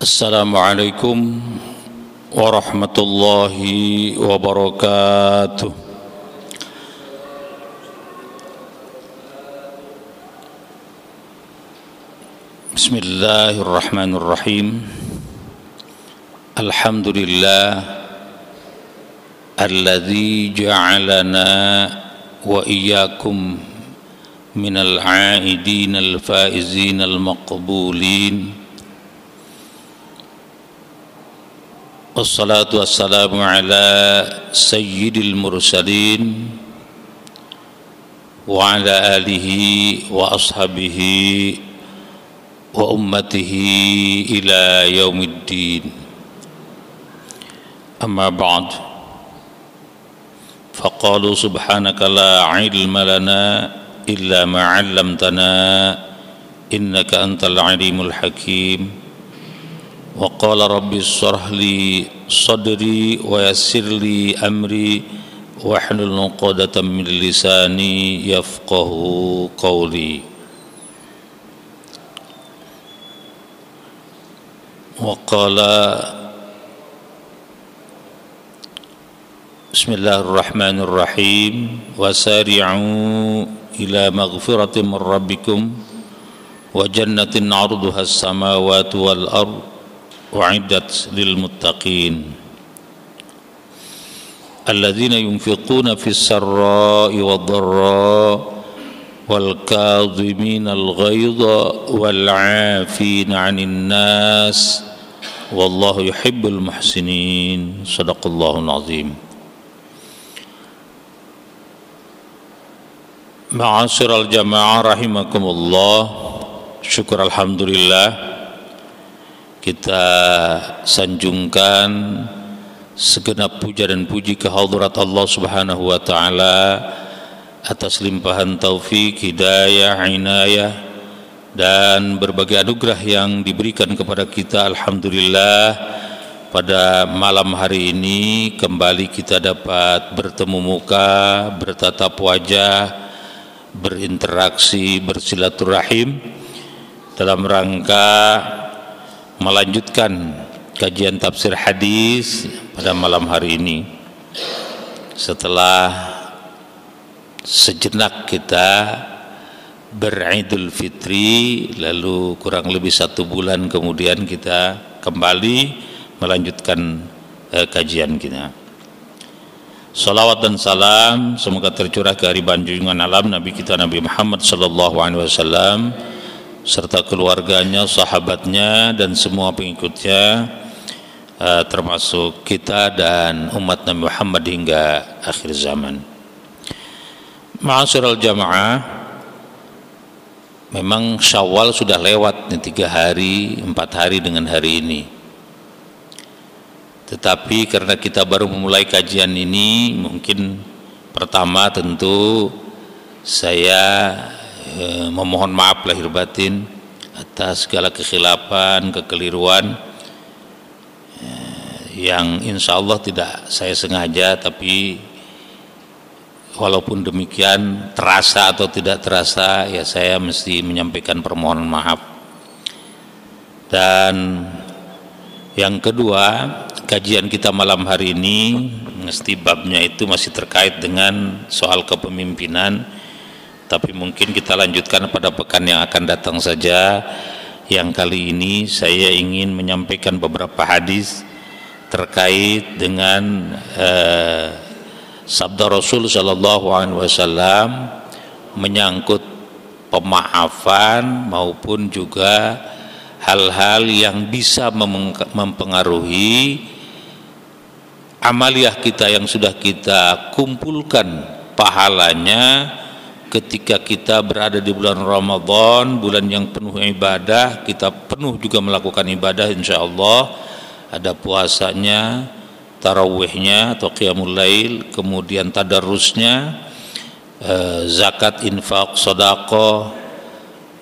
Assalamualaikum warahmatullahi wabarakatuh. Bismillahirrahmanirrahim. Alhamdulillah alladzi ja'alana wa iyyakum minal 'aidin al-faizin al-maqbulin. Wassalatu wassalamu ala sayyidil mursalin wa ala alihi wa ashabihi wa ummatihi ila yaumiddin. Amma ba'd. Faqalu subhanaka la ilma lana illa ma 'allamtana innaka antal alimul hakim. Wa qala rabbi shrah li sadri wa yassir li amri wahlul 'uqdatam min lisani yafqahu qawli. Wa qala bismillahirrahmanirrahim wasari'u ila maghfiratin min rabbikum wa jannatin 'arduha as-samawati wal ardh u'iddat lil muttaqin alladzina yunfiquna fis sarra'i wad dharra'i wal kadhimina al ghaidha wal 'afina 'anil nas wallahu yuhibbul muhsinin. Shadaqallahul azim. Ma'asyiral jamaah rahimakumullah. Syukur alhamdulillah, kita sanjungkan segenap puja dan puji kehadirat Allah Subhanahu wa taala atas limpahan taufik, hidayah, inayah dan berbagai anugerah yang diberikan kepada kita. Alhamdulillah, pada malam hari ini kembali kita dapat bertemu muka, bertatap wajah, berinteraksi, bersilaturahim dalam rangka melanjutkan kajian tafsir hadis pada malam hari ini. Setelah sejenak kita beridul fitri, lalu kurang lebih 1 bulan kemudian kita kembali melanjutkan kajian kita. Salawat dan salam semoga tercurah ke hariban junjungan alam Nabi kita Nabi Muhammad sallallahu alaihi wasallam serta keluarganya, sahabatnya dan semua pengikutnya, termasuk kita dan umat Nabi Muhammad hingga akhir zaman. Ma'asyiral jamaah, memang Syawal sudah lewat nih 3 hari, 4 hari dengan hari ini. Tetapi karena kita baru memulai kajian ini, mungkin pertama tentu saya memohon maaf lahir batin atas segala kekhilafan, kekeliruan yang insya Allah tidak saya sengaja, tapi walaupun demikian terasa atau tidak terasa, ya saya mesti menyampaikan permohonan maaf. Dan yang kedua, kajian kita malam hari ini mesti babnya itu masih terkait dengan soal kepemimpinan, tapi mungkin kita lanjutkan pada pekan yang akan datang saja. Yang kali ini saya ingin menyampaikan beberapa hadis terkait dengan sabda Rasul sallallahu alaihi wasallam menyangkut pemaafan maupun juga hal-hal yang bisa mempengaruhi amaliyah kita yang sudah kita kumpulkan pahalanya ketika kita berada di bulan Ramadan, bulan yang penuh ibadah. Kita penuh juga melakukan ibadah, insya Allah ada puasanya, tarawihnya atau qiyamul lail, kemudian tadarusnya, zakat, infak, sedekah,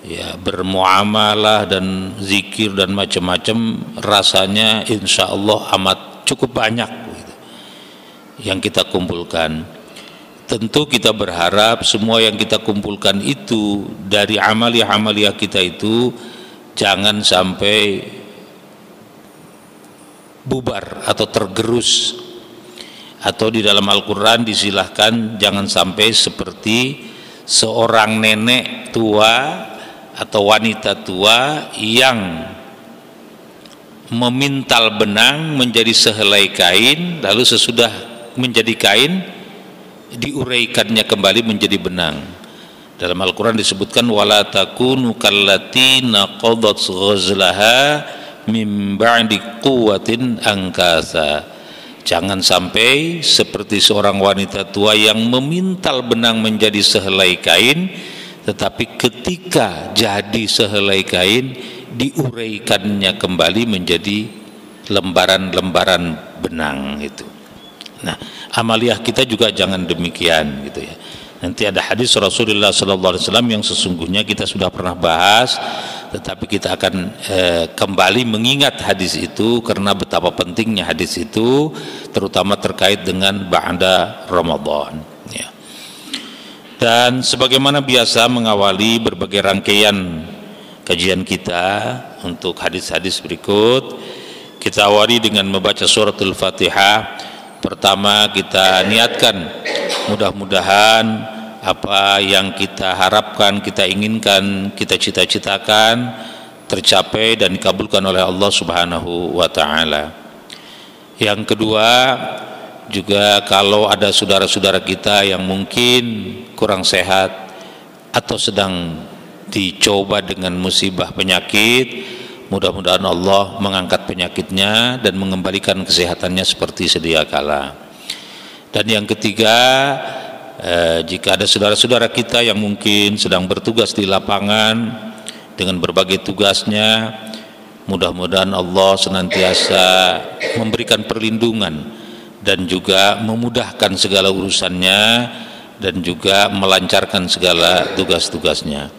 ya bermuamalah dan zikir dan macam-macam. Rasanya insya Allah amat cukup banyak gitu, yang kita kumpulkan. Tentu kita berharap semua yang kita kumpulkan itu dari amaliyah-amaliyah kita itu jangan sampai bubar atau tergerus. Atau di dalam Al-Quran disilahkan jangan sampai seperti seorang nenek tua atau wanita tua yang memintal benang menjadi sehelai kain, lalu sesudah menjadi kain diuraikannya kembali menjadi benang. Dalam Al-Quran disebutkan wala takunu kallati naqadat ghazlaha min ba'di quwwatin angkasa. Jangan sampai seperti seorang wanita tua yang memintal benang menjadi sehelai kain, tetapi ketika jadi sehelai kain diuraikannya kembali menjadi lembaran-lembaran benang itu. Nah, amaliyah kita juga jangan demikian gitu ya. Nanti ada hadis Rasulullah SAW yang sesungguhnya kita sudah pernah bahas, tetapi kita akan kembali mengingat hadis itu karena betapa pentingnya hadis itu, terutama terkait dengan ba'da Ramadan ya. Dan sebagaimana biasa mengawali berbagai rangkaian kajian kita untuk hadis-hadis berikut, kita awali dengan membaca suratul Fatihah. Pertama kita niatkan mudah-mudahan apa yang kita harapkan, kita inginkan, kita cita-citakan tercapai dan dikabulkan oleh Allah Subhanahu wa taala. Yang kedua, juga kalau ada saudara-saudara kita yang mungkin kurang sehat atau sedang dicoba dengan musibah penyakit, mudah-mudahan Allah mengangkat penyakitnya dan mengembalikan kesehatannya seperti sedia kala. Dan yang ketiga, jika ada saudara-saudara kita yang mungkin sedang bertugas di lapangan dengan berbagai tugasnya, mudah-mudahan Allah senantiasa memberikan perlindungan dan juga memudahkan segala urusannya dan juga melancarkan segala tugas-tugasnya.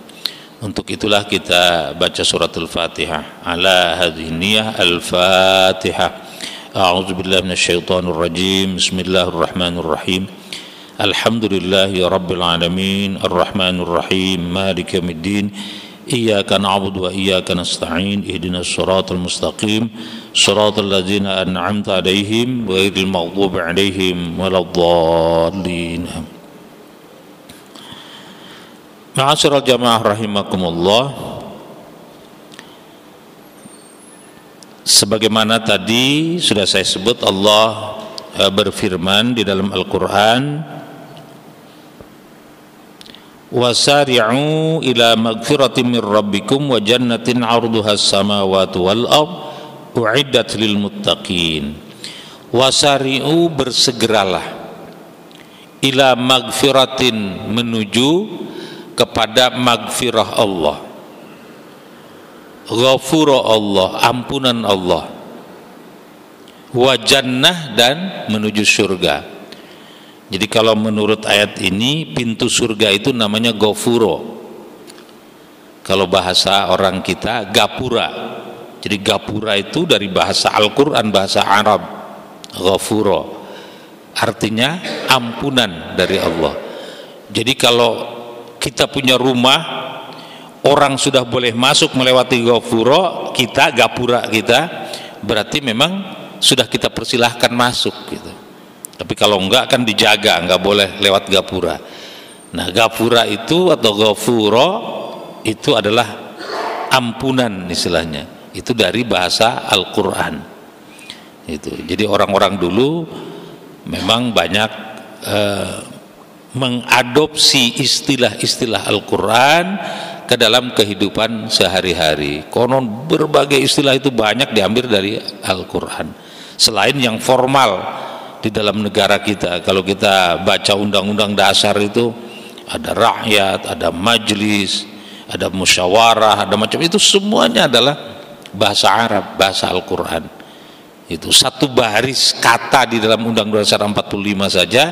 Untuk itulah kita baca suratul Fatihah. Ala hadhihi niyyah al-Fatihah. A'udzu billahi minasyaitonir rajim. Bismillahirrahmanirrahim. Alhamdulillahi rabbil alamin. Arrahmanir rahim. Maliki yaumiddin. Iyyaka na'budu wa iyyaka nasta'in. Ihdinas siratal mustaqim. Siratal ladzina an'amta 'alaihim ghairil maghdubi 'alaihim waladdallin. Ma'asyiral jamaah rahimakumullah. Sebagaimana tadi sudah saya sebut, Allah berfirman di dalam Al-Qur'an, wasari'u ila magfiratin min rabbikum wa jannatin 'arduhas samawati wal ard u'iddat lil muttaqin. Wasari'u, bersegeralah, ila magfiratin, menuju kepada magfirah Allah, ghafura Allah, ampunan Allah, wa jannah, dan menuju surga. Jadi kalau menurut ayat ini pintu surga itu namanya ghafuro. Kalau bahasa orang kita gapura. Jadi gapura itu dari bahasa Al-Quran, bahasa Arab, ghafuro artinya ampunan dari Allah. Jadi kalau kita punya rumah, orang sudah boleh masuk melewati ghafuro, kita gapura kita, berarti memang sudah kita persilahkan masuk gitu. Tapi kalau enggak kan dijaga, enggak boleh lewat gapura. Nah, gapura itu atau ghafuro itu adalah ampunan istilahnya. Itu dari bahasa Al-Qur'an. Itu. Jadi orang-orang dulu memang banyak mengadopsi istilah-istilah Al-Quran ke dalam kehidupan sehari-hari. Konon berbagai istilah itu banyak diambil dari Al-Quran. Selain yang formal di dalam negara kita, kalau kita baca undang-undang dasar itu ada rakyat, ada majelis, ada musyawarah, ada macam itu, semuanya adalah bahasa Arab, bahasa Al-Quran. Itu satu baris kata di dalam Undang-Undang Dasar 45 saja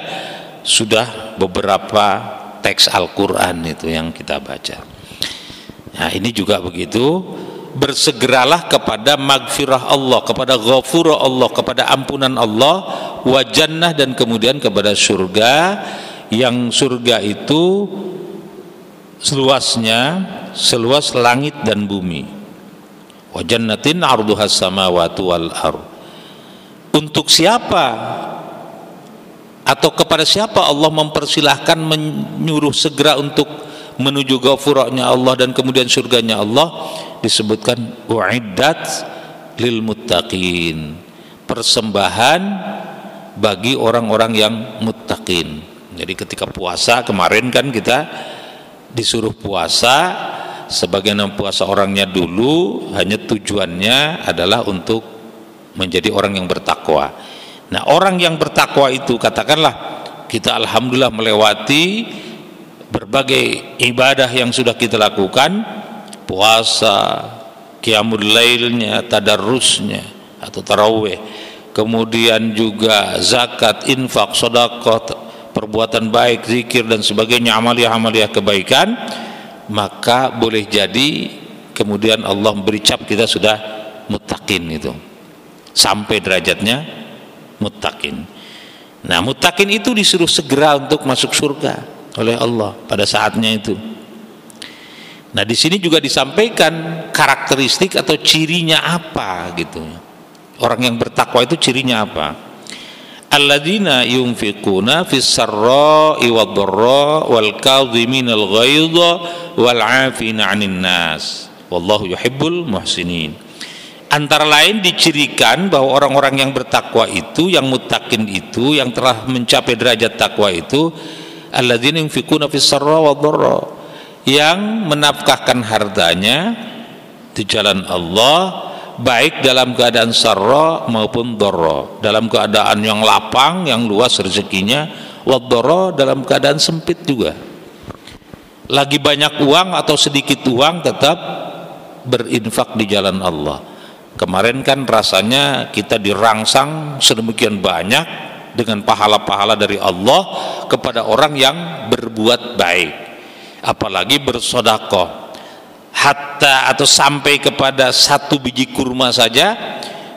sudah beberapa teks Al-Quran itu yang kita baca. Nah, ini juga begitu. Bersegeralah kepada magfirah Allah, kepada ghafurah Allah, kepada ampunan Allah, wa jannah, dan kemudian kepada surga, yang surga itu seluasnya seluas langit dan bumi. Wa jannatin 'arduhas samawati wal ardh. Untuk siapa atau kepada siapa Allah mempersilahkan menyuruh segera untuk menuju ghafurahnya Allah dan kemudian surganya Allah? Disebutkan uiddat lil muttaqin, persembahan bagi orang-orang yang muttaqin. Jadi ketika puasa kemarin kan kita disuruh puasa, sebagian puasa orangnya dulu hanya tujuannya adalah untuk menjadi orang yang bertakwa. Nah, orang yang bertakwa itu, katakanlah kita alhamdulillah melewati berbagai ibadah yang sudah kita lakukan, puasa, qiyamul lailnya, tadarrusnya atau tarawih, kemudian juga zakat, infak, sedekah, perbuatan baik, zikir dan sebagainya, amaliah-amaliah kebaikan, maka boleh jadi kemudian Allah memberi cap kita sudah muttaqin, itu sampai derajatnya muttaqin. Nah, muttaqin itu disuruh segera untuk masuk surga oleh Allah pada saatnya itu. Nah, di sini juga disampaikan karakteristik atau cirinya apa gitu. Orang yang bertakwa itu cirinya apa? Alladzina yunfiquna fis sarra'i wad dharra wal kadhiminal ghaidha wal 'afina 'anil nas wallahu yuhibbul muhsinin. Antara lain dicirikan bahwa orang-orang yang bertakwa itu, yang muttaqin itu, yang telah mencapai derajat takwa itu, alladzina yunfiquna fis sarra wad dharra, yang menafkahkan hartanya di jalan Allah, baik dalam keadaan sarra maupun dharra, dalam keadaan yang lapang, yang luas rezekinya, wad dharra dalam keadaan sempit juga. Lagi banyak uang atau sedikit uang tetap berinfak di jalan Allah. Kemarin kan rasanya kita dirangsang sedemikian banyak dengan pahala-pahala dari Allah kepada orang yang berbuat baik, apalagi bersedekah. Hatta atau sampai kepada 1 biji kurma saja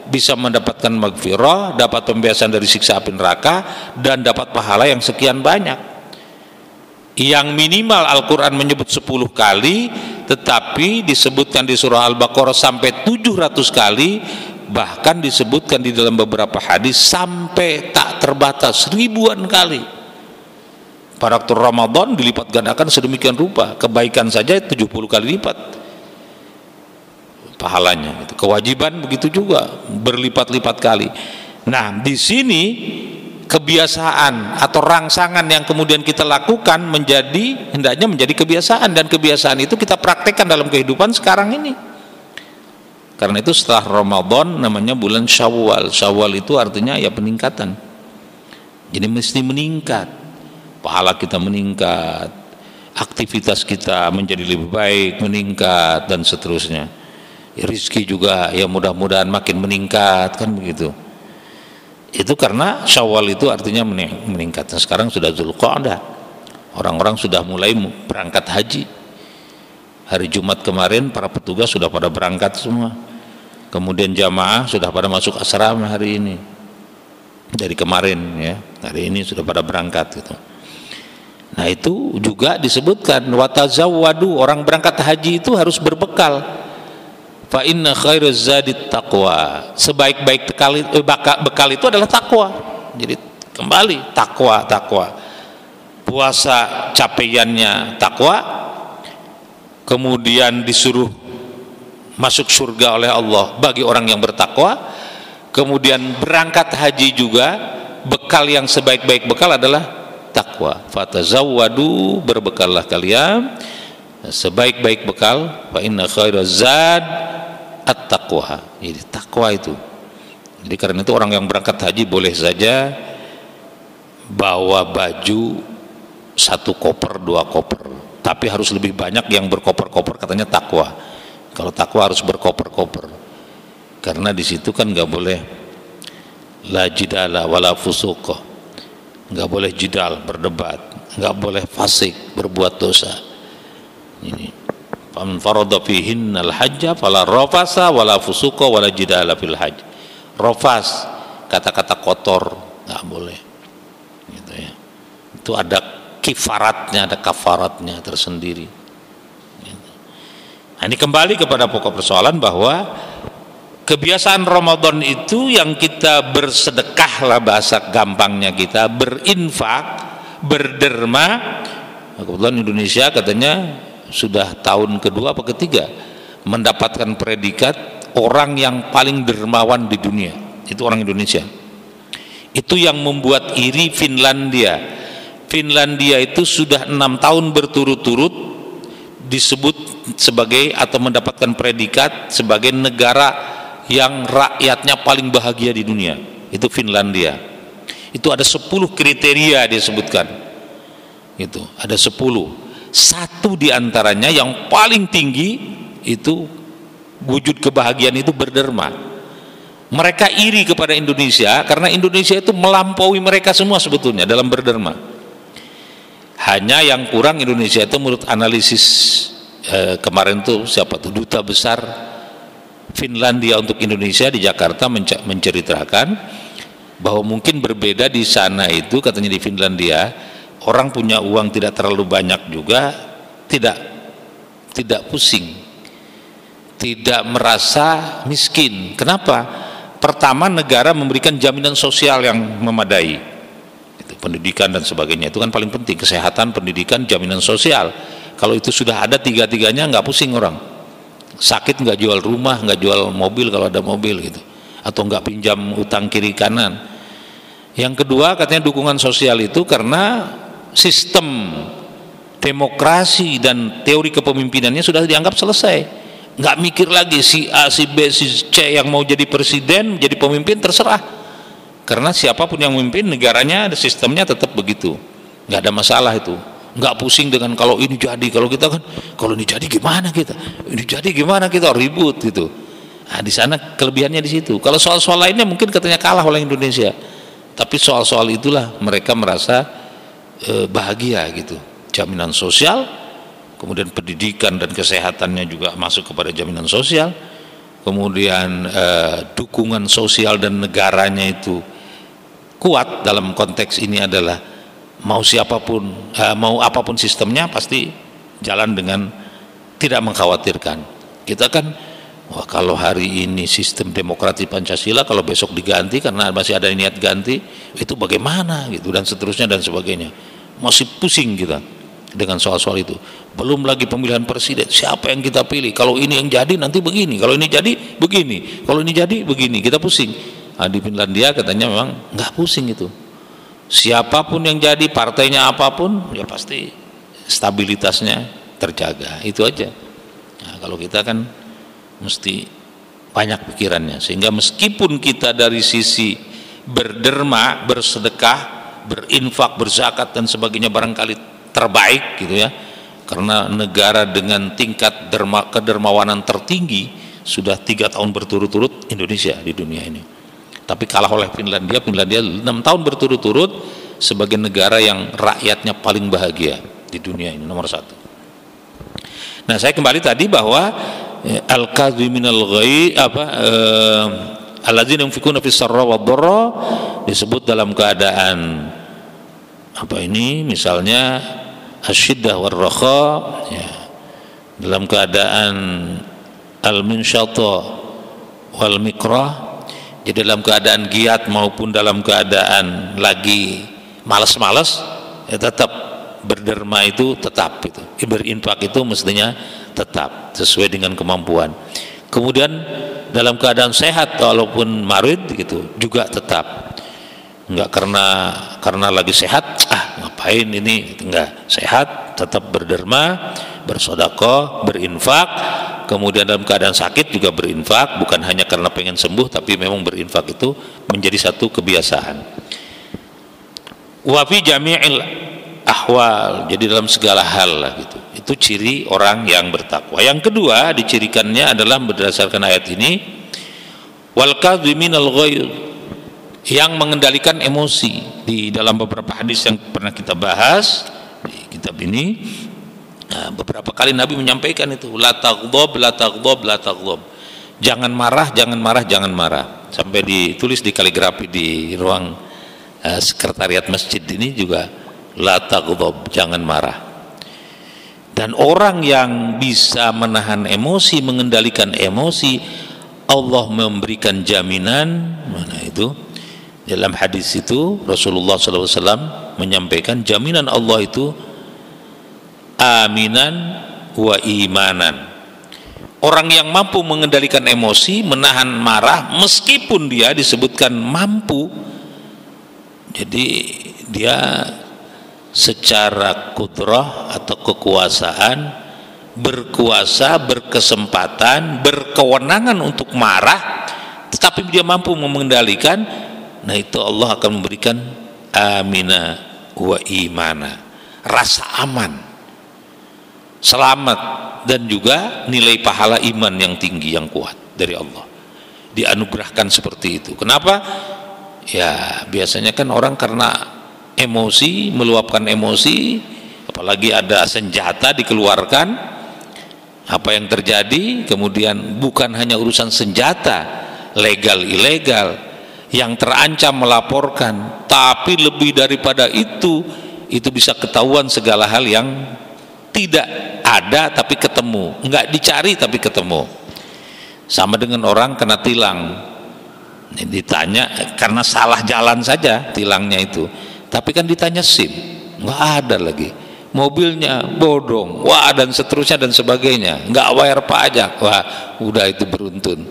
bisa mendapatkan maghfirah, dapat pembebasan dari siksa api neraka, dan dapat pahala yang sekian banyak. Yang minimal Al-Quran menyebut 10 kali, tetapi disebutkan di surah Al-Baqarah sampai 700 kali, bahkan disebutkan di dalam beberapa hadis sampai tak terbatas ribuan kali. Pada waktu Ramadan dilipat gandakan sedemikian rupa, kebaikan saja 70 kali lipat pahalanya. Kewajiban begitu juga berlipat-lipat kali. Nah, di sini kebiasaan atau rangsangan yang kemudian kita lakukan hendaknya menjadi kebiasaan, dan kebiasaan itu kita praktekkan dalam kehidupan sekarang ini. Karena itu setelah Ramadan namanya bulan Syawal. Syawal itu artinya ya peningkatan. Jadi mesti meningkat, pahala kita meningkat, aktivitas kita menjadi lebih baik, meningkat, dan seterusnya. Rizki juga ya mudah-mudahan makin meningkat, kan begitu. Itu karena Syawal itu artinya meningkat. Sekarang sudah Dzulqa'dah, orang-orang sudah mulai berangkat haji. Hari Jumat kemarin para petugas sudah pada berangkat semua, kemudian jamaah sudah pada masuk asrama hari ini. Dari kemarin ya, hari ini sudah pada berangkat gitu. Nah, itu juga disebutkan watazawwadu, orang berangkat haji itu harus berbekal. Fa inna khairaz zadit taqwa, sebaik-baik bekal itu adalah takwa. Jadi kembali takwa. Puasa capaiannya takwa, kemudian disuruh masuk surga oleh Allah bagi orang yang bertakwa, kemudian berangkat haji juga bekal yang sebaik-baik bekal adalah takwa. Fatazawwadu, berbekallah kalian sebaik-baik bekal, fa inna khairaz zad at-taqwa. Jadi takwa itu. Jadi karena itu orang yang berangkat haji boleh saja bawa baju 1 koper, 2 koper, tapi harus lebih banyak yang berkoper-koper, katanya takwa. Kalau takwa harus berkoper-koper, karena di situ kan nggak boleh la jidala wala fusuqa, nggak boleh jidal, berdebat, nggak boleh fasik, berbuat dosa. Ini faman farada fihinnal hajja fala rafasa wala fusuqa wala jidala fil hajj. Rafas, kata-kata kotor, nggak boleh gitu ya. Itu ada kifaratnya, ada kafaratnya tersendiri gitu. Nah, ini kembali kepada pokok persoalan bahwa kebiasaan Ramadan itu yang kita bersedekah lah bahasa gampangnya kita, berinfak, berderma. Kebetulan Indonesia katanya sudah tahun kedua apa ketiga mendapatkan predikat orang yang paling dermawan di dunia. Itu orang Indonesia. Itu yang membuat iri Finlandia. Finlandia itu sudah 6 tahun berturut-turut disebut sebagai atau mendapatkan predikat sebagai negara yang rakyatnya paling bahagia di dunia. Itu Finlandia. Itu ada 10 kriteria disebutkan. Itu ada 10. Satu diantaranya yang paling tinggi itu wujud kebahagiaan itu berderma. Mereka iri kepada Indonesia karena Indonesia itu melampaui mereka semua sebetulnya dalam berderma. Hanya yang kurang Indonesia itu menurut analisis kemarin tuh siapa tuh duta besar Finlandia untuk Indonesia di Jakarta menceritakan bahwa mungkin berbeda di sana itu katanya di Finlandia orang punya uang tidak terlalu banyak juga tidak pusing, tidak merasa miskin. Kenapa? Pertama, negara memberikan jaminan sosial yang memadai. Itu pendidikan dan sebagainya itu kan paling penting, kesehatan, pendidikan, jaminan sosial. Kalau itu sudah ada tiga-tiganya nggak pusing orang. Sakit nggak jual rumah, nggak jual mobil kalau ada mobil gitu, atau nggak pinjam utang kiri kanan. Yang kedua katanya dukungan sosial itu karena sistem demokrasi dan teori kepemimpinannya sudah dianggap selesai, nggak mikir lagi si A, si B, si C yang mau jadi presiden, jadi pemimpin terserah, karena siapapun yang memimpin negaranya, sistemnya tetap begitu, nggak ada masalah itu. Nggak pusing dengan kalau ini jadi, kalau kita kan kalau ini jadi gimana kita, ini jadi gimana kita, ribut gitu. Nah, di sana kelebihannya di situ. Kalau soal-soal lainnya mungkin katanya kalah oleh Indonesia, tapi soal-soal itulah mereka merasa bahagia gitu. Jaminan sosial, kemudian pendidikan dan kesehatannya juga masuk kepada jaminan sosial, kemudian dukungan sosial dan negaranya itu kuat. Dalam konteks ini adalah mau siapapun, mau apapun sistemnya pasti jalan dengan tidak mengkhawatirkan. Kita kan, wah kalau hari ini sistem demokrasi Pancasila, kalau besok diganti karena masih ada niat ganti, itu bagaimana gitu, dan seterusnya dan sebagainya. Masih pusing kita dengan soal-soal itu. Belum lagi pemilihan presiden, siapa yang kita pilih, kalau ini yang jadi nanti begini, kalau ini jadi begini, kalau ini jadi begini, kita pusing. Nah, di Finlandia katanya memang nggak pusing itu. Siapapun yang jadi, partainya apapun, ya pasti stabilitasnya terjaga. Itu aja. Nah, kalau kita kan mesti banyak pikirannya, sehingga meskipun kita dari sisi berderma, bersedekah, berinfak, berzakat dan sebagainya barangkali terbaik gitu ya, karena negara dengan tingkat kedermawanan tertinggi sudah 3 tahun berturut-turut Indonesia di dunia ini. Tapi kalah oleh Finlandia. Finlandia 6 tahun berturut-turut sebagai negara yang rakyatnya paling bahagia di dunia ini, nomor 1. Nah, saya kembali tadi bahwa al-kadhiminal ghaiz alladzina yunfikuna fis sarra wad dharra disebut dalam keadaan misalnya asyiddah war rakha, ya, dalam keadaan al-minsyata wal mikrah. Jadi dalam keadaan giat maupun dalam keadaan lagi malas-malas, ya tetap berderma itu tetap itu. Berinfak itu mestinya tetap sesuai dengan kemampuan. Kemudian dalam keadaan sehat walaupun marid gitu juga tetap. Enggak karena lagi sehat, ngapain ini, enggak. Sehat tetap berderma, bersedekah, berinfak. Kemudian dalam keadaan sakit juga berinfak, bukan hanya karena pengen sembuh, tapi memang berinfak itu menjadi satu kebiasaan. Wa fi jami'il ahwal, jadi dalam segala hal lah gitu. Itu ciri orang yang bertakwa. Yang kedua dicirikannya adalah berdasarkan ayat ini, wal kadhiminal ghaiz, yang mengendalikan emosi. Di dalam beberapa hadis yang pernah kita bahas di kitab ini, beberapa kali Nabi menyampaikan itu, la taghdab, la taghdab, la taghdab. Jangan marah, jangan marah, jangan marah. Sampai ditulis di kaligrafi di ruang sekretariat masjid ini juga, la taghdab, jangan marah. Dan orang yang bisa menahan emosi, mengendalikan emosi, Allah memberikan jaminan. Mana itu? Dalam hadis itu Rasulullah SAW menyampaikan jaminan Allah itu aminan wa imanan. Orang yang mampu mengendalikan emosi, menahan marah, meskipun dia disebutkan mampu, jadi dia secara kudrah atau kekuasaan, berkuasa, berkesempatan, berkewenangan untuk marah, tetapi dia mampu mengendalikan, nah itu Allah akan memberikan amina wa imana, rasa aman, selamat, dan juga nilai pahala iman yang tinggi, yang kuat dari Allah, dianugerahkan seperti itu. Kenapa? Ya biasanya kan orang karena emosi, meluapkan emosi, apalagi ada senjata dikeluarkan, apa yang terjadi kemudian bukan hanya urusan senjata legal ilegal yang terancam melaporkan, tapi lebih daripada itu bisa ketahuan segala hal yang tidak ada tapi ketemu, enggak dicari tapi ketemu. Sama dengan orang kena tilang, ditanya karena salah jalan saja tilangnya itu, tapi kan ditanya SIM, enggak ada lagi, mobilnya bodong, wah, dan seterusnya dan sebagainya, enggak bayar pajak, wah udah itu beruntun,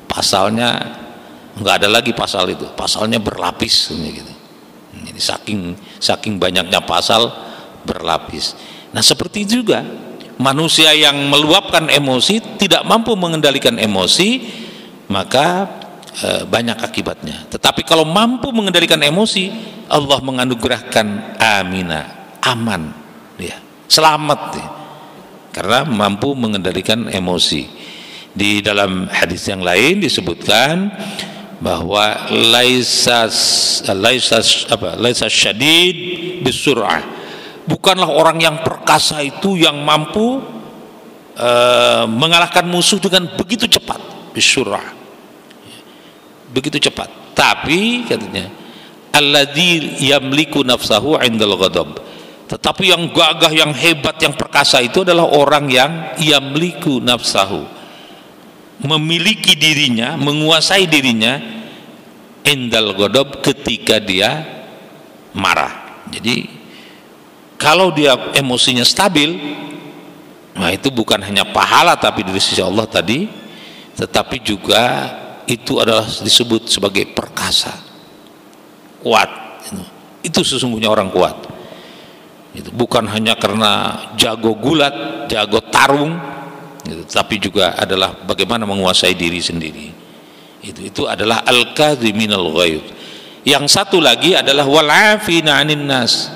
pasalnya enggak ada lagi, pasal itu pasalnya berlapis gitu. Jadi saking banyaknya pasal berlapis. Nah seperti itu juga manusia yang meluapkan emosi, tidak mampu mengendalikan emosi, maka banyak akibatnya. Tetapi kalau mampu mengendalikan emosi, Allah menganugerahkan amina, aman, ya, selamat, ya, karena mampu mengendalikan emosi. Di dalam hadis yang lain disebutkan bahwa laisa syadid bisur'ah, bukanlah orang yang perkasa itu yang mampu mengalahkan musuh dengan begitu cepat, bisur'ah, begitu cepat. Tapi katanya alladzi yamliku nafsahu 'indal ghadab, tetapi yang gagah, yang hebat, yang perkasa itu adalah orang yang yamliku nafsahu, memiliki dirinya, menguasai dirinya, indal ghadab, ketika dia marah. Jadi kalau dia emosinya stabil, nah itu bukan hanya pahala tapi dari sisi Allah tadi, tetapi juga itu adalah disebut sebagai perkasa, kuat. Itu sesungguhnya orang kuat. Itu bukan hanya karena jago gulat, jago tarung, gitu, tapi juga adalah bagaimana menguasai diri sendiri. Itu adalah al-kadhiminal ghaidh. Yang satu lagi adalah wal'afina 'anin nas,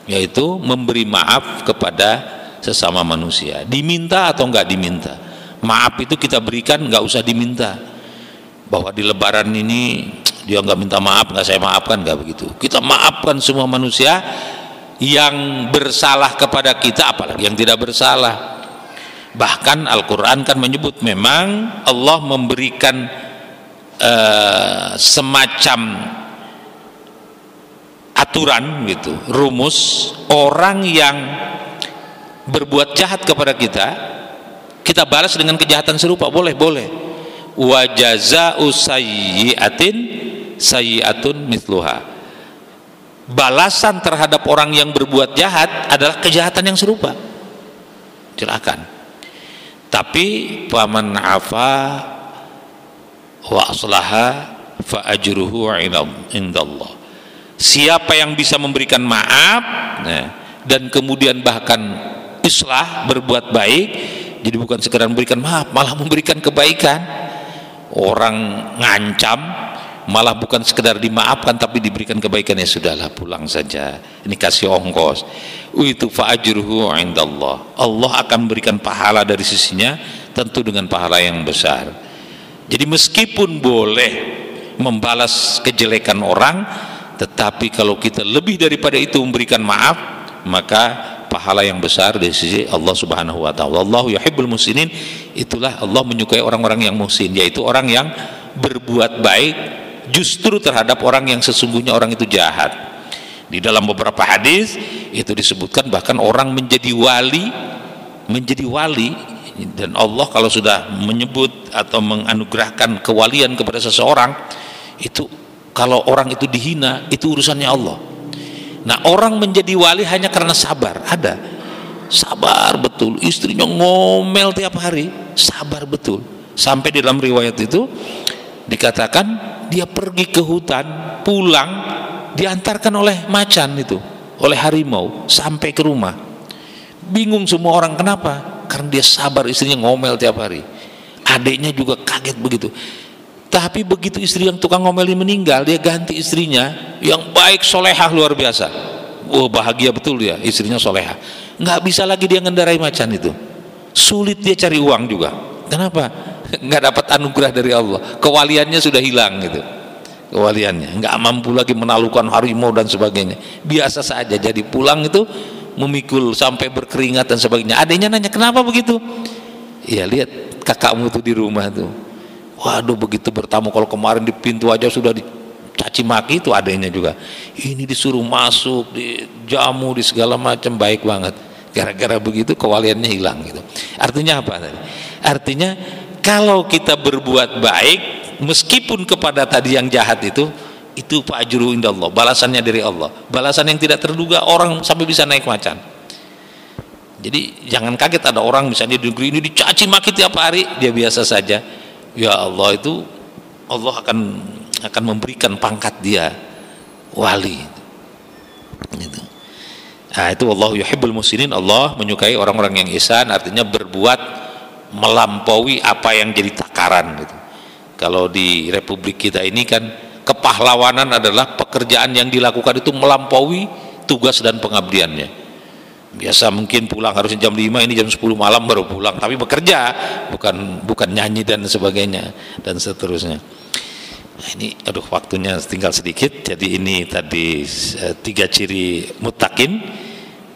yaitu memberi maaf kepada sesama manusia, diminta atau enggak diminta. Maaf itu kita berikan, enggak usah diminta. Bahwa di lebaran ini dia enggak minta maaf, enggak saya maafkan, enggak begitu. Kita maafkan semua manusia yang bersalah kepada kita, apalagi yang tidak bersalah. Bahkan Al-Quran kan menyebut memang Allah memberikan semacam aturan gitu, rumus, orang yang berbuat jahat kepada kita, kita balas dengan kejahatan serupa, boleh. Wa jazaa'u sayyi'atin sayyi'atun mithluha, balasan terhadap orang yang berbuat jahat adalah kejahatan yang serupa, silakan. Tapi faman afa wa aslaha fa ajruhu indallah, siapa yang bisa memberikan maaf, nah, dan kemudian bahkan islah, berbuat baik, jadi bukan sekedar memberikan maaf, malah memberikan kebaikan. Orang ngancam, malah bukan sekedar dimaafkan tapi diberikan kebaikan, ya sudahlah pulang saja, ini kasih ongkos, itu fa ajruhu indallah, Allah akan memberikan pahala dari sisinya, tentu dengan pahala yang besar. Jadi meskipun boleh membalas kejelekan orang, tetapi kalau kita lebih daripada itu memberikan maaf, maka pahala yang besar dari sisi Allah Subhanahu wa ta'ala. Allahu yuhibbul muhsinin, itulah Allah menyukai orang-orang yang muhsin, yaitu orang yang berbuat baik justru terhadap orang yang sesungguhnya orang itu jahat. Di dalam beberapa hadis itu disebutkan bahkan orang menjadi wali, Dan Allah kalau sudah menyebut atau menganugerahkan kewalian kepada seseorang, itu kalau orang itu dihina, itu urusannya Allah. Nah, orang menjadi wali hanya karena sabar. Ada sabar betul, istrinya ngomel tiap hari, sabar betul. Sampai di dalam riwayat itu dikatakan dia pergi ke hutan, pulang diantarkan oleh macan itu, oleh harimau sampai ke rumah. Bingung semua orang, kenapa? Karena dia sabar, istrinya ngomel tiap hari. Adiknya juga kaget begitu. Tapi begitu istri yang tukang ngomel ini meninggal, dia ganti istrinya yang baik, solehah luar biasa. Oh, bahagia betul dia, istrinya solehah. Nggak bisa lagi dia ngendarai macan itu. Sulit dia cari uang juga. Kenapa? Nggak dapat anugerah dari Allah. Kewaliannya sudah hilang gitu. Kewaliannya nggak mampu lagi menaklukkan harimau dan sebagainya. Biasa saja. Jadi pulang itu memikul sampai berkeringat dan sebagainya. Adiknya nanya, kenapa begitu? Ya, lihat kakakmu tuh di rumah tuh. Waduh, begitu bertamu, kalau kemarin di pintu aja sudah dicaci maki, itu adanya juga. Ini disuruh masuk, dijamu, di segala macam, baik banget. Gara-gara begitu kewaliannya hilang gitu. Artinya apa tadi? Artinya kalau kita berbuat baik, meskipun kepada tadi yang jahat itu Pak ajru indallah, balasannya dari Allah. Balasan yang tidak terduga, orang sampai bisa naik macan. Jadi jangan kaget ada orang misalnya di negeri ini dicaci maki tiap hari, dia biasa saja. Ya Allah, itu Allah akan memberikan pangkat dia wali gitu. Nah, itu Allah yuhibbul muhsinin, Allah menyukai orang-orang yang ihsan, artinya berbuat melampaui apa yang jadi takaran gitu. Kalau di republik kita ini kan kepahlawanan adalah pekerjaan yang dilakukan itu melampaui tugas dan pengabdiannya. Biasa mungkin pulang harusnya jam 5, ini jam 10 malam baru pulang, tapi bekerja, bukan nyanyi dan sebagainya dan seterusnya. Nah, ini aduh waktunya tinggal sedikit. Jadi ini tadi 3 ciri muttaqin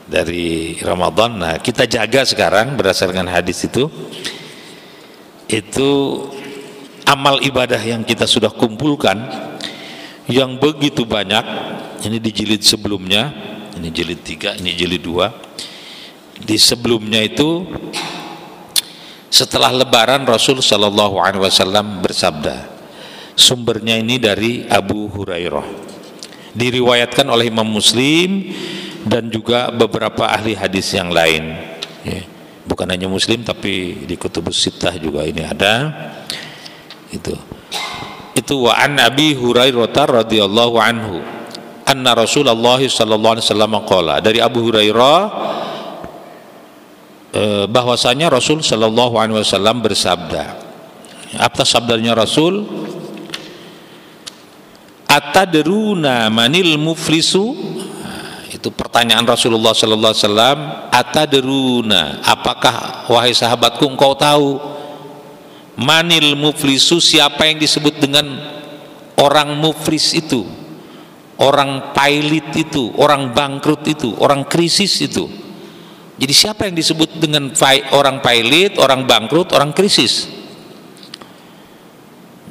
dari Ramadan. Nah, kita jaga sekarang berdasarkan hadis itu amal ibadah yang kita sudah kumpulkan yang begitu banyak. Ini di jilid sebelumnya, ini jilid 3, ini jilid 2. Di sebelumnya itu setelah lebaran Rasul sallallahu alaihi wasallam bersabda. Sumbernya ini dari Abu Hurairah. Diriwayatkan oleh Imam Muslim dan juga beberapa ahli hadis yang lain. Ya, bukan hanya Muslim tapi di Kutubus Sittah juga ini ada. Itu wa an Abi Hurairah radhiyallahu anhu anna Rasulullah sallallahu alaihi wasallam qala, dari Abu Hurairah bahwasanya Rasul sallallahu alaihi wasallam bersabda. Apa sabdanya Rasul? Atadruna manil muflisu? Itu pertanyaan Rasulullah sallallahu alaihi wasallam. Atadruna, apakah wahai sahabatku engkau tahu manil muflisu, siapa yang disebut dengan orang muflis itu, orang pailit itu, orang bangkrut itu, orang krisis itu? Jadi siapa yang disebut dengan orang pailit, orang bangkrut, orang krisis?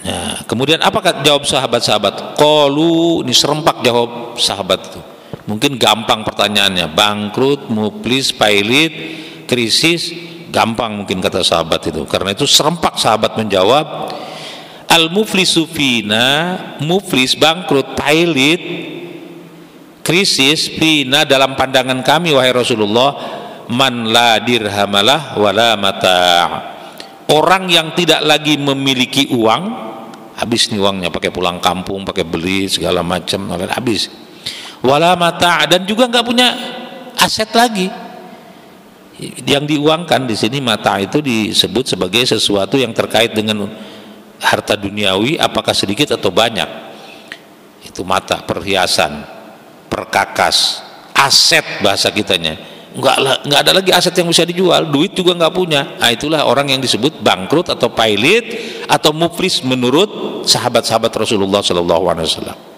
Nah, kemudian apakah jawab sahabat-sahabat? Qalu, ini serempak jawab sahabat itu. Mungkin gampang pertanyaannya, bangkrut, muflis, pailit, krisis, gampang mungkin kata sahabat itu. Karena itu serempak sahabat menjawab, al-muflisu fina, muflis, bangkrut, pailit, krisis, fina dalam pandangan kami wahai Rasulullah, man la dirhamalah wala mata', orang yang tidak lagi memiliki uang, habis nih uangnya, pakai pulang kampung, pakai beli segala macam, habis. Wala mata', dan juga nggak punya aset lagi. Yang diuangkan di sini mata' itu disebut sebagai sesuatu yang terkait dengan harta duniawi, apakah sedikit atau banyak. Itu mata, perhiasan, perkakas, aset bahasa kitanya. Nggak ada lagi aset yang bisa dijual, duit juga nggak punya. Nah, itulah orang yang disebut bangkrut atau pailit atau muflis menurut sahabat-sahabat Rasulullah SAW.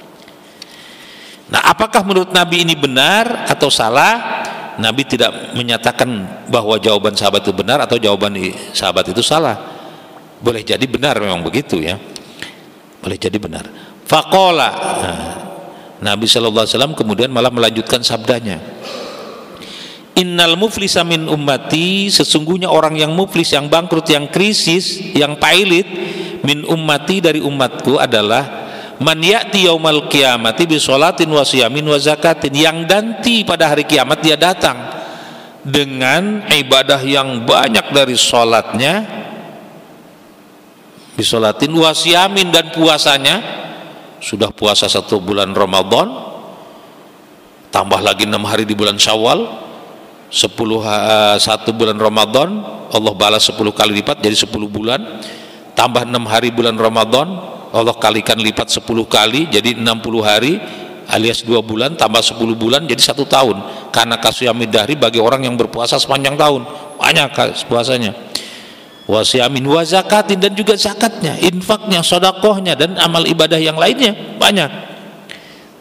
Nah, apakah menurut Nabi ini benar atau salah? Nabi tidak menyatakan bahwa jawaban sahabat itu benar atau jawaban sahabat itu salah. Boleh jadi benar, memang begitu ya. Boleh jadi benar. Faqala, Nabi SAW kemudian malah melanjutkan sabdanya. Innal muflisa min ummati, sesungguhnya orang yang muflis, yang bangkrut, yang krisis, yang pailit, min ummati, dari umatku adalah man ya'ti yaumal qiyamati bi sholatin wa siyamin wa zakatin, yang nanti pada hari kiamat dia datang dengan ibadah yang banyak dari sholatnya, bi sholatin wa siyamin, dan puasanya, sudah puasa 1 bulan Ramadan, tambah lagi 6 hari di bulan Syawal, 1 bulan Ramadan Allah balas 10 kali lipat jadi 10 bulan, tambah 6 hari bulan Ramadan Allah kalikan lipat 10 kali jadi 60 hari, alias 2 bulan tambah 10 bulan jadi 1 tahun. Karena kasiyamid dahri bagi orang yang berpuasa sepanjang tahun, banyak puasanya. Wasiyamin wa zakatin, dan juga zakatnya, infaknya, sodakohnya, dan amal ibadah yang lainnya banyak.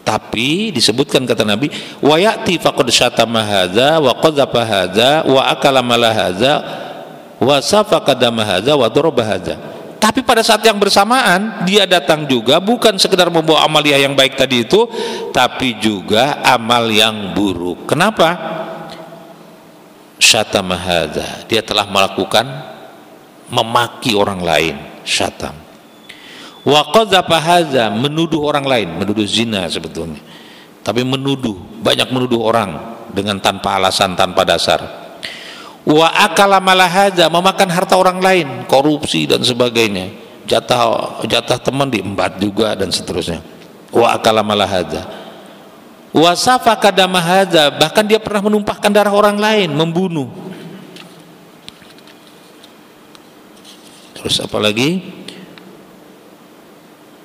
Tapi disebutkan kata Nabi, wa ya'ti faqad syatama hadza wa qadzafa hadza wa akala mala hadza wa safaqa dama hadza wa daraba hadza. Tapi pada saat yang bersamaan dia datang juga bukan sekedar membawa amaliyah yang baik tadi itu, tapi juga amal yang buruk. Kenapa? Syatama hadza, dia telah melakukan memaki orang lain, syatam. Wa qadzafa hadza, menuduh orang lain, menuduh zina sebetulnya, tapi menuduh, banyak menuduh orang dengan tanpa alasan, tanpa dasar. Wa akala mala hadza, memakan harta orang lain, korupsi dan sebagainya, jatah teman diembat juga dan seterusnya. Wa akala mala hadza. Wa safaqa dama hadza, bahkan dia pernah menumpahkan darah orang lain, membunuh. Terus apa lagi?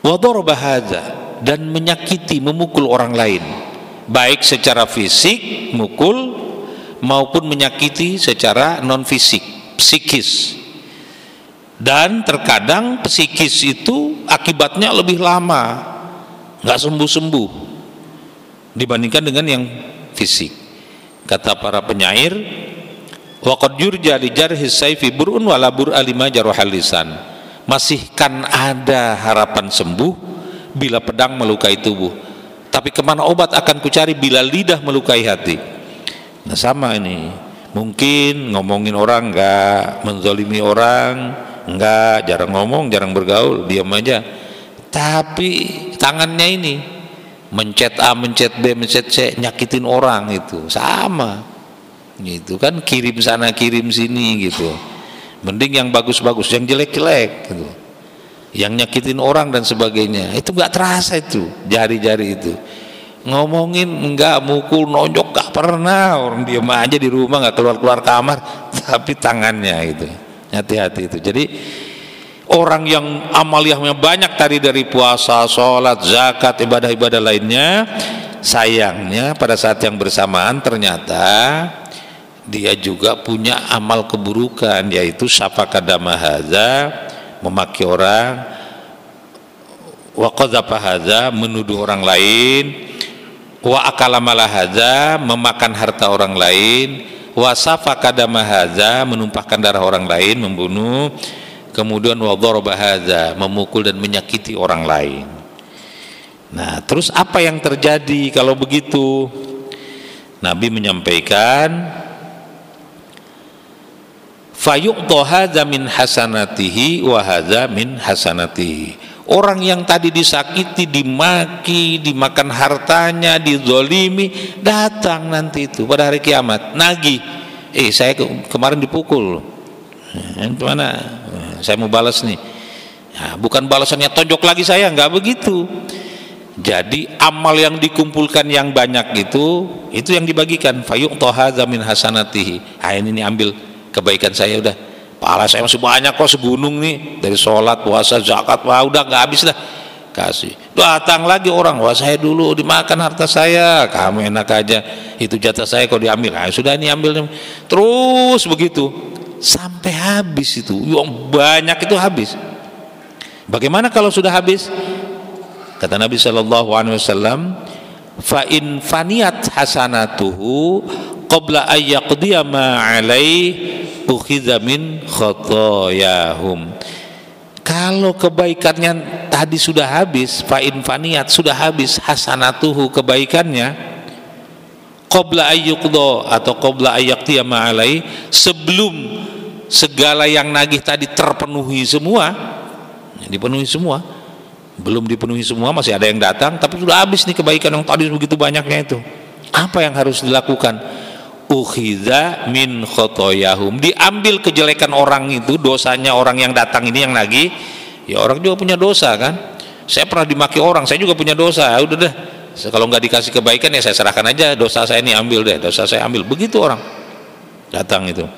Wa daraba hadza, dan menyakiti, memukul orang lain, baik secara fisik mukul maupun menyakiti secara non fisik, psikis. Dan terkadang psikis itu akibatnya lebih lama, nggak sembuh-sembuh dibandingkan dengan yang fisik. Kata para penyair, wa qad yurja li jarhi sayfi bur'un wa la bur'a lima jarahal lisan, masih kan ada harapan sembuh bila pedang melukai tubuh, tapi kemana obat akan kucari bila lidah melukai hati. Nah sama ini, mungkin ngomongin orang enggak, menzalimi orang enggak, jarang ngomong, jarang bergaul, diam aja, tapi tangannya ini mencet A, mencet B, mencet C, nyakitin orang, itu sama gitu kan, kirim sana kirim sini gitu. Mending yang bagus-bagus, yang jelek-jelek gitu, yang nyakitin orang dan sebagainya, itu nggak terasa, itu jari-jari itu ngomongin enggak, mukul, nonjok nggak pernah, orang diam aja di rumah nggak keluar-keluar kamar, tapi tangannya itu, hati-hati itu. Jadi orang yang amaliyahnya banyak tadi dari puasa, sholat, zakat, ibadah-ibadah lainnya, sayangnya pada saat yang bersamaan ternyata dia juga punya amal keburukan, yaitu safaqa dama hadza, memaki orang, wa qadzafa hadza, menuduh orang lain, wa akala mala hadza, memakan harta orang lain, wa safaqa dama hadza, menumpahkan darah orang lain, membunuh, kemudian wa daraba hadza, memukul dan menyakiti orang lain. Nah, terus apa yang terjadi kalau begitu? Nabi menyampaikan, fayuqta hadza min hasanatihi wa hadza min hasanatihi. Orang yang tadi disakiti, dimaki, dimakan hartanya, dizolimi, datang nanti itu pada hari kiamat nagih, saya kemarin dipukul, mana saya mau balas nih. Nah, bukan balasannya tonjok lagi saya, nggak begitu. Jadi amal yang dikumpulkan yang banyak itu yang dibagikan. Fayuqta hadza min hasanatihi. Ini ambil kebaikan saya, udah pahala saya masih banyak kok, segunung nih, dari sholat, puasa, zakat, wah udah nggak habis dah, kasih. Datang lagi orang, wah saya dulu dimakan harta saya, kamu enak aja, itu jatah saya kok diambil, sudah ini ambil, terus begitu sampai habis, itu yang banyak itu habis. Bagaimana kalau sudah habis? Kata Nabi SAW, fa in faniyat hasanatuhu qabla ayyaqdiya ma alaih ukhidza min khotoyahum. Kalau kebaikannya tadi sudah habis, fa in faniyat, sudah habis hasanatuhu, kebaikannya, qabla ayyuqdo atau qabla ayyaqtiya ma'alai, sebelum segala yang nagih tadi terpenuhi semua, dipenuhi semua. Belum dipenuhi semua, masih ada yang datang, tapi sudah habis nih kebaikan yang tadi begitu banyaknya itu. Apa yang harus dilakukan? Ukhidha min khotoyahum, diambil kejelekan orang itu, dosanya orang yang datang ini yang nagih. Ya orang juga punya dosa kan. Saya pernah dimaki orang, saya juga punya dosa. Ya udah deh, kalau nggak dikasih kebaikan ya saya serahkan aja, dosa saya ini ambil deh, dosa saya ambil. Begitu orang datang itu.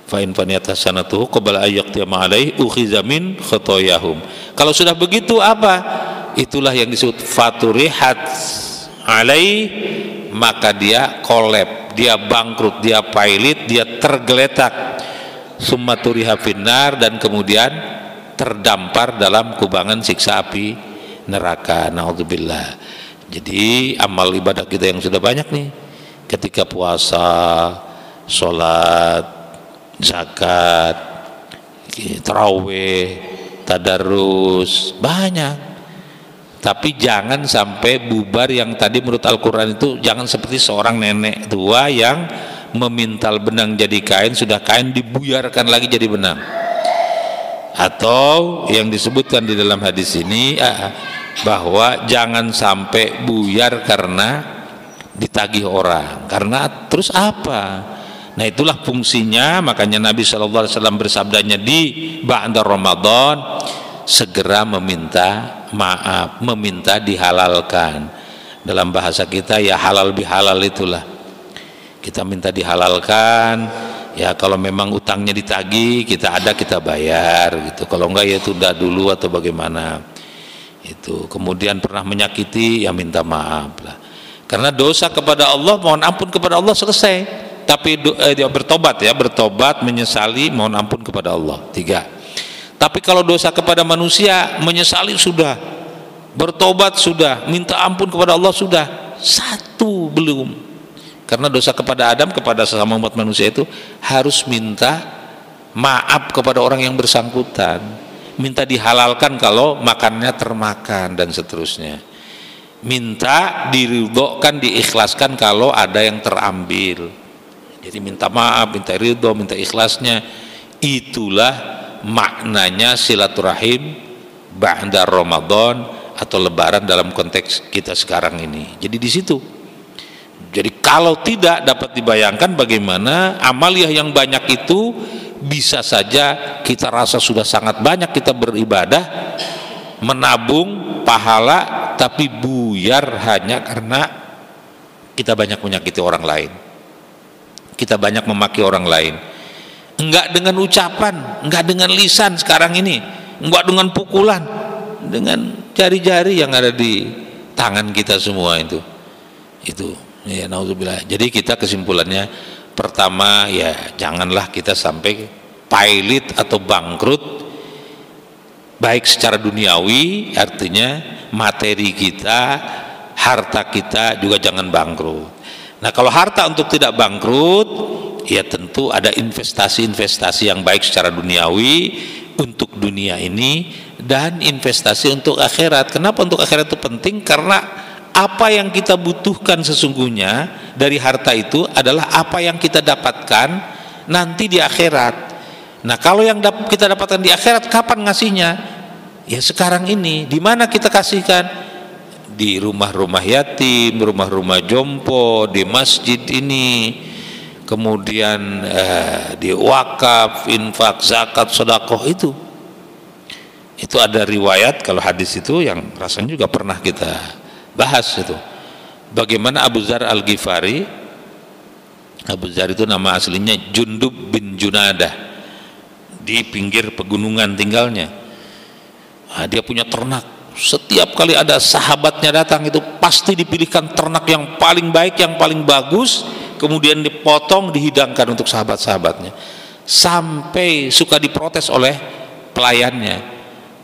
Fa in faniyat hasanatuhu qabla ayyaqtiya ma'alaihi ukhiza min khotoyahum. Kalau sudah begitu apa? Itulah yang disebut faturihat alai, maka dia kolab, dia bangkrut, dia pailit, dia tergeletak. Summa turiha finnar, dan kemudian terdampar dalam kubangan siksa api neraka. Naudzubillah. Jadi amal ibadah kita yang sudah banyak nih, ketika puasa, sholat, zakat, tarawih, tadarus, banyak. Tapi jangan sampai bubar yang tadi menurut Al-Quran itu, jangan seperti seorang nenek tua yang memintal benang jadi kain, sudah kain dibuyarkan lagi jadi benang. Atau yang disebutkan di dalam hadis ini bahwa jangan sampai buyar karena ditagih orang, karena terus apa? Nah itulah fungsinya, makanya Nabi SAW bersabdanya di ba'da Ramadan, segera meminta maaf, meminta dihalalkan. Dalam bahasa kita ya halal bihalal itulah, kita minta dihalalkan. Ya kalau memang utangnya ditagih, kita ada kita bayar gitu, kalau enggak ya tunda dulu atau bagaimana itu. Kemudian pernah menyakiti ya minta maaf lah, karena dosa kepada Allah, mohon ampun kepada Allah, selesai. Tapi dia bertobat ya, bertobat, menyesali, mohon ampun kepada Allah. 3. Tapi kalau dosa kepada manusia, menyesali sudah, bertobat sudah, minta ampun kepada Allah sudah, 1 belum. Karena dosa kepada Adam, kepada sesama umat manusia itu harus minta maaf kepada orang yang bersangkutan, minta dihalalkan kalau makannya termakan dan seterusnya, minta diridhokan, diikhlaskan kalau ada yang terambil. Jadi minta maaf, minta ridho, minta ikhlasnya. Itulah maknanya silaturahim ba'da Ramadan atau lebaran dalam konteks kita sekarang ini. Jadi di situ. Jadi kalau tidak dapat dibayangkan bagaimana amaliyah yang banyak itu bisa saja kita rasa sudah sangat banyak kita beribadah, menabung pahala, tapi buyar hanya karena kita banyak menyakiti orang lain. Kita banyak memaki orang lain, enggak dengan ucapan, enggak dengan lisan sekarang ini, enggak dengan pukulan, dengan jari-jari yang ada di tangan kita semua itu ya, naudzubillah. Jadi kita kesimpulannya, pertama ya janganlah kita sampai pailit atau bangkrut, baik secara duniawi, artinya materi kita, harta kita juga jangan bangkrut. Nah kalau harta untuk tidak bangkrut, ya tentu ada investasi-investasi yang baik secara duniawi untuk dunia ini, dan investasi untuk akhirat. Kenapa untuk akhirat itu penting? Karena apa yang kita butuhkan sesungguhnya dari harta itu adalah apa yang kita dapatkan nanti di akhirat. Nah kalau yang kita dapatkan di akhirat, kapan ngasihnya? Ya sekarang ini. Di mana kita kasihkan? Di rumah-rumah yatim, rumah-rumah jompo, di masjid ini, kemudian di wakaf, infak, zakat, sedekah. Itu ada riwayat, kalau hadis itu yang rasanya juga pernah kita bahas itu, bagaimana Abu Dzar Al-Ghifari. Abu Dzar itu nama aslinya Jundub bin Junadah, di pinggir pegunungan tinggalnya. Nah, dia punya ternak. Setiap kali ada sahabatnya datang itu pasti dipilihkan ternak yang paling baik, yang paling bagus, kemudian dipotong, dihidangkan untuk sahabat-sahabatnya. Sampai suka diprotes oleh pelayannya,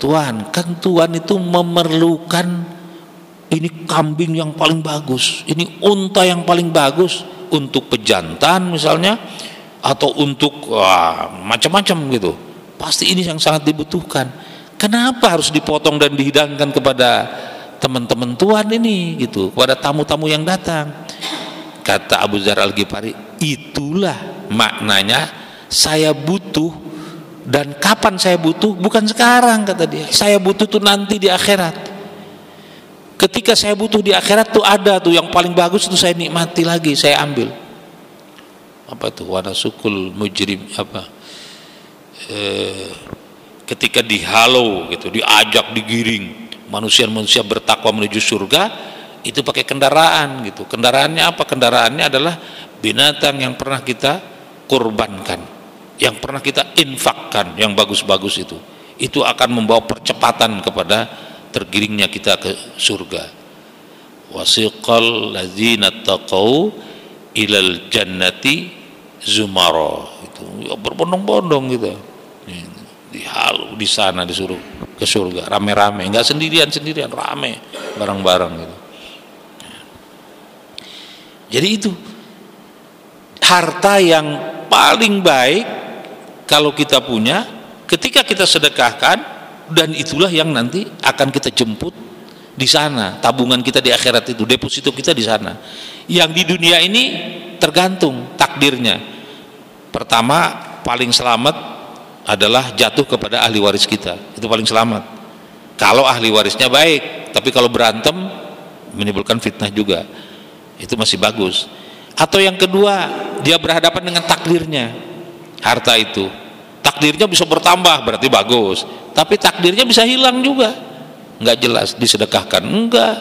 Tuan, kan Tuan itu memerlukan ini kambing yang paling bagus, ini unta yang paling bagus untuk pejantan misalnya, atau untuk macam-macam gitu. Pasti ini yang sangat dibutuhkan. Kenapa harus dipotong dan dihidangkan kepada teman-teman Tuhan ini gitu, kepada tamu-tamu yang datang? kata Abu Dzar Al-Ghifari, itulah maknanya saya butuh. Dan kapan saya butuh? Bukan sekarang, kata dia. Saya butuh tuh nanti di akhirat. Ketika saya butuh di akhirat tuh ada tuh yang paling bagus, itu saya nikmati lagi, saya ambil. Apa tuh? Wanasukul mujrim apa? Ketika dihalau gitu, diajak, digiring manusia-manusia bertakwa menuju surga, itu pakai kendaraan gitu. Kendaraannya apa? Kendaraannya adalah binatang yang pernah kita kurbankan, yang pernah kita infakkan, yang bagus-bagus itu akan membawa percepatan kepada tergiringnya kita ke surga. Wasiqal ladzina taqau ilal jannati zumara, itu ya, berbondong-bondong gitu. Dihalu di sana, disuruh ke surga rame-rame, enggak sendirian-sendirian, rame bareng-bareng gitu. Jadi itu harta yang paling baik kalau kita punya, ketika kita sedekahkan, dan itulah yang nanti akan kita jemput di sana. Tabungan kita di akhirat itu, deposito kita di sana. Yang di dunia ini tergantung takdirnya. Pertama, paling selamat adalah jatuh kepada ahli waris kita, itu paling selamat kalau ahli warisnya baik. Tapi kalau berantem menimbulkan fitnah juga, itu masih bagus. Atau yang kedua, dia berhadapan dengan takdirnya. Harta itu takdirnya bisa bertambah, berarti bagus, tapi takdirnya bisa hilang juga, nggak jelas. Disedekahkan enggak,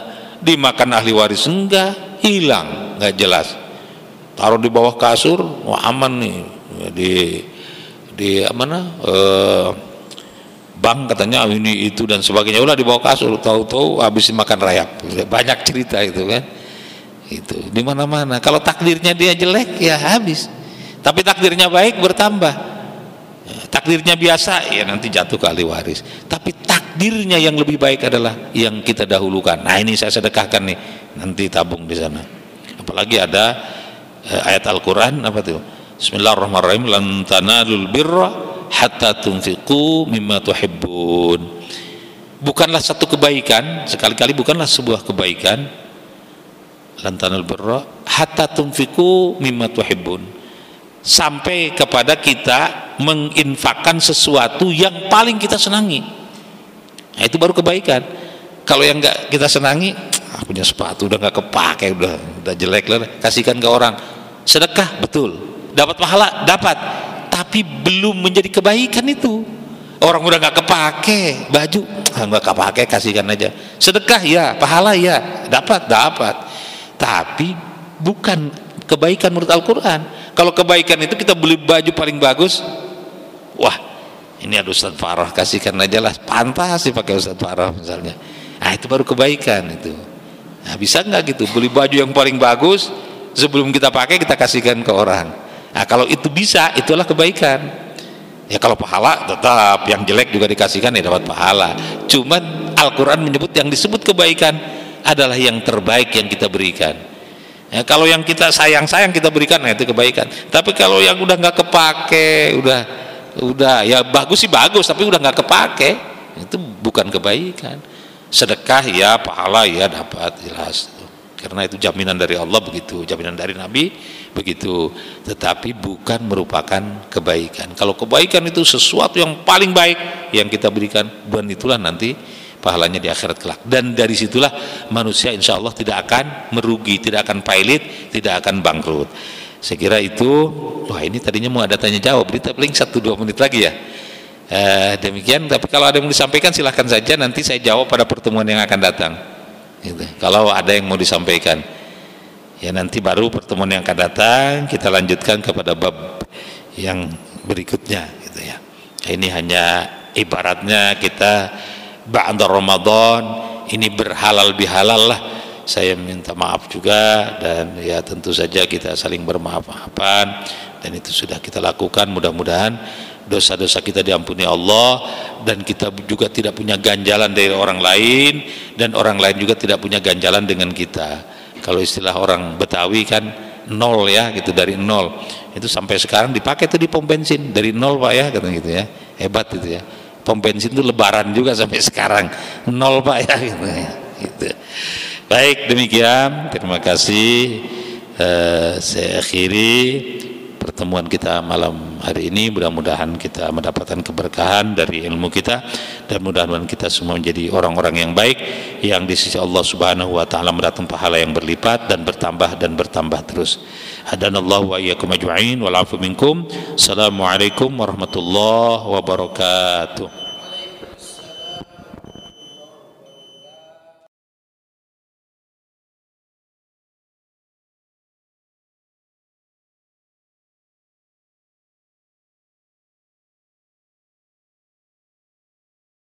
dimakan ahli waris enggak, hilang, nggak jelas. Taruh di bawah kasur, wah aman nih, di mana bank katanya ini itu dan sebagainya, ulah di bawah kasur, tahu-tahu habis makan rayap. Banyak cerita itu kan, itu di mana-mana. Kalau takdirnya dia jelek ya habis, tapi takdirnya baik bertambah. Takdirnya biasa ya nanti jatuh ke ahli waris, tapi takdirnya yang lebih baik adalah yang kita dahulukan. Nah ini saya sedekahkan nih, nanti tabung di sana. Apalagi ada ayat Al-Quran apa tuh, Bismillahirrahmanirrahim, lan tanalul birra hatta tunfiqu mimma tuhibbun. Bukanlah satu kebaikan, sekali-kali bukanlah sebuah kebaikan, lan tanalul birra hatta tunfiqu mimma tuhibbun, sampai kepada kita menginfakkan sesuatu yang paling kita senangi. Nah, itu baru kebaikan. Kalau yang enggak kita senangi, punya sepatu udah enggak kepake, udah jelek lah, kasihkan ke orang. Sedekah betul, dapat pahala, dapat, tapi belum menjadi kebaikan itu. Orang udah nggak kepake baju, nggak kepake, kasihkan aja. Sedekah ya, pahala ya, dapat, tapi bukan kebaikan menurut Al-Quran. Kalau kebaikan itu kita beli baju paling bagus, wah ini ada Ustadz Farah, kasihkan aja lah, pantas dipakai Ustadz Farah misalnya. Nah itu baru kebaikan itu. Nah bisa nggak gitu, beli baju yang paling bagus, sebelum kita pakai kita kasihkan ke orang. Nah kalau itu bisa, itulah kebaikan. Ya kalau pahala tetap, yang jelek juga dikasihkan ya dapat pahala. Cuman Al-Quran menyebut yang disebut kebaikan adalah yang terbaik yang kita berikan. Ya, kalau yang kita sayang kita berikan, nah itu kebaikan. Tapi kalau yang udah nggak kepake, udah ya bagus sih bagus, tapi udah nggak kepake, itu bukan kebaikan. Sedekah ya, pahala ya dapat, jelas. Karena itu jaminan dari Allah begitu, jaminan dari Nabi begitu, tetapi bukan merupakan kebaikan. Kalau kebaikan itu sesuatu yang paling baik yang kita berikan, dan itulah nanti pahalanya di akhirat kelak. Dan dari situlah manusia insya Allah tidak akan merugi, tidak akan pailit, tidak akan bangkrut. Saya kira itu. Wah ini tadinya mau ada tanya jawab, kita paling 1-2 menit lagi ya. Demikian, tapi kalau ada yang mau disampaikan silahkan saja, nanti saya jawab pada pertemuan yang akan datang gitu. Kalau ada yang mau disampaikan ya nanti baru pertemuan yang akan datang kita lanjutkan kepada bab yang berikutnya gitu ya. Ini hanya ibaratnya kita ba'da Ramadan ini berhalal bihalal lah. Saya minta maaf juga, dan ya tentu saja kita saling bermaaf-maafan, dan itu sudah kita lakukan. Mudah-mudahan dosa-dosa kita diampuni Allah, dan kita juga tidak punya ganjalan dari orang lain, dan orang lain juga tidak punya ganjalan dengan kita. Kalau istilah orang Betawi kan nol ya gitu, dari nol itu sampai sekarang dipakai tuh di pom bensin, dari nol Pak ya katanya gitu ya. Hebat itu ya, pom bensin itu lebaran juga sampai sekarang, nol Pak ya gitu. Baik, demikian, terima kasih. Saya akhiri pertemuan kita malam hari ini. Mudah-mudahan kita mendapatkan keberkahan dari ilmu kita, dan mudah-mudahan kita semua menjadi orang-orang yang baik, yang di sisi Allah Subhanahu wa taala mendatangkan pahala yang berlipat dan bertambah terus. Hadanallahu wa iyyakum ajma'in wal 'afu minkum. Assalamualaikum warahmatullahi wabarakatuh.